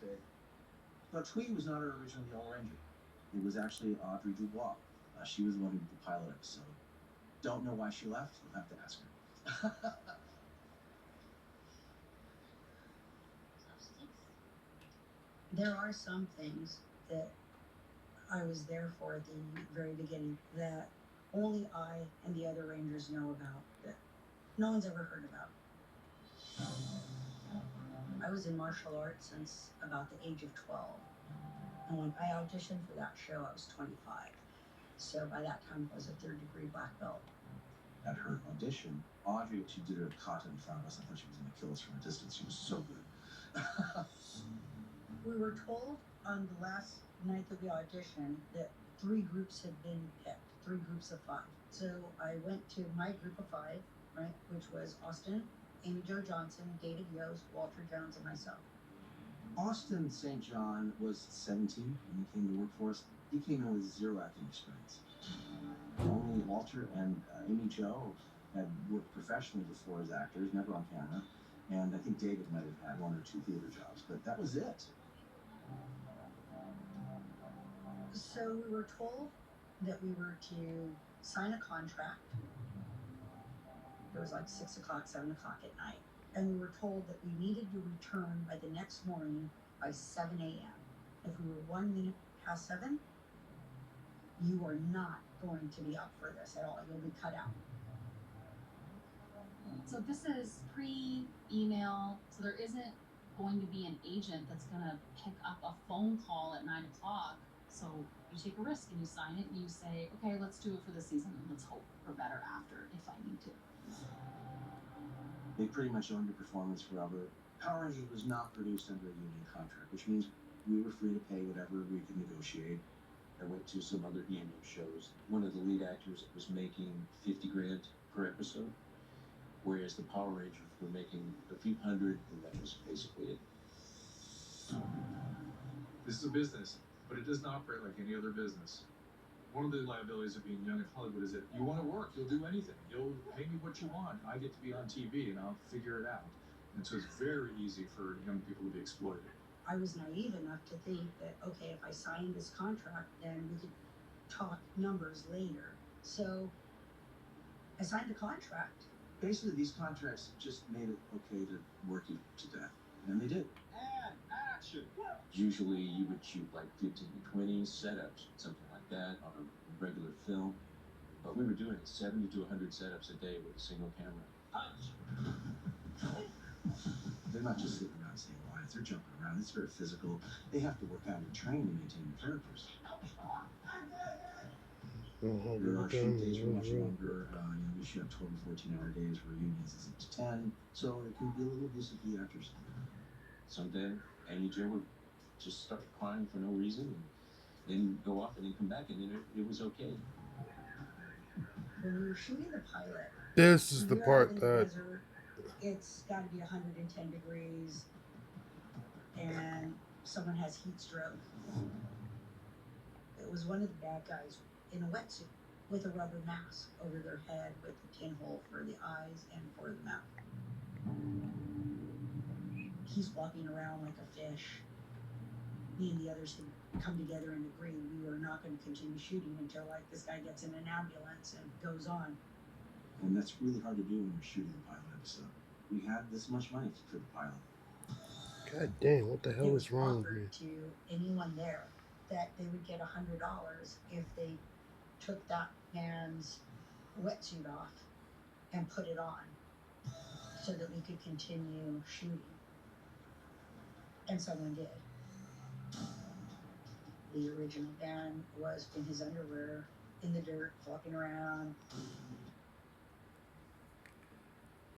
mistake. But Tweety was not our original Yellow Ranger. It was actually Audrey Dubois. She was the one who did the pilot episode. Don't know why she left. You'll have to ask her. There are some things that I was there for at the very beginning that only I and the other Rangers know about, that no one's ever heard about. I was in martial arts since about the age of 12. And when I auditioned for that show, I was 25. So by that time, I was a third-degree black belt. At her audition, Audrey, she did her kata in front of us. I thought she was going to kill us from a distance. She was so good. We were told on the last night that we auditioned that 3 groups had been picked, 3 groups of 5. So I went to my group of 5, right, which was Austin, Amy Jo Johnson, David Yost, Walter Jones, and myself. Austin St. John was 17 when he came to work for us. He came in with 0 acting experience. Only Walter and Amy Jo had worked professionally before as actors, never on camera. And I think David might have had 1 or 2 theater jobs, but that was it. So we were told that we were to sign a contract. It was like 6 o'clock, 7 o'clock at night. And we were told that we needed to return by the next morning by 7 a.m. If we were 1 minute past 7, you are not going to be up for this at all. You'll be cut out. So this is pre-email, so there isn't going to be an agent that's going to pick up a phone call at 9 o'clock. So you take a risk and you sign it and you say, okay, let's do it for the season and let's hope for better after if I need to. They pretty much owned your performance forever. Power Rangers was not produced under a union contract, which means we were free to pay whatever we could negotiate. I went to some other EMU shows. One of the lead actors was making 50 grand per episode, whereas the Power Rangers were making a few hundred, and that was basically it. This is a business, but it doesn't operate like any other business. One of the liabilities of being young in Hollywood is that you want to work, you'll do anything. You'll pay me what you want. I get to be on TV and I'll figure it out. And so it's very easy for young people to be exploited. I was naive enough to think that, okay, if I signed this contract, then we could talk numbers later. So I signed the contract. Basically, these contracts just made it okay to work you to death. And they did. And action! Usually you would shoot like 15 to 20 setups, something like that, on a regular film. But we were doing 70 to 100 setups a day with a single camera. They're not just sitting around saying lines, they're jumping around. It's very physical. They have to work out and train to maintain the characters. There are shoot days were much longer. We shoot 12 to 14-hour days where unions is up to 10. So it can be a little abusive to the actors. Someday, Amy Jo would just start crying for no reason, and then go off and then come back, and then it was okay. When we were shooting the pilot, This is the we're out part in the that desert. It's got to be 110 degrees, and someone has heat stroke. It was one of the bad guys in a wetsuit with a rubber mask over their head with a pinhole for the eyes and for the mouth. He's walking around like a fish. Me and the others had come together and agreed we were not going to continue shooting until like this guy gets in an ambulance and goes on. And that's really hard to do when you're shooting the pilot episode. We had this much money for the pilot. God damn, what the hell It is wrong with me? offered to anyone there that they would get $100 if they took that man's wetsuit off and put it on so that we could continue shooting. And someone did. The original Dan was in his underwear in the dirt, flopping around.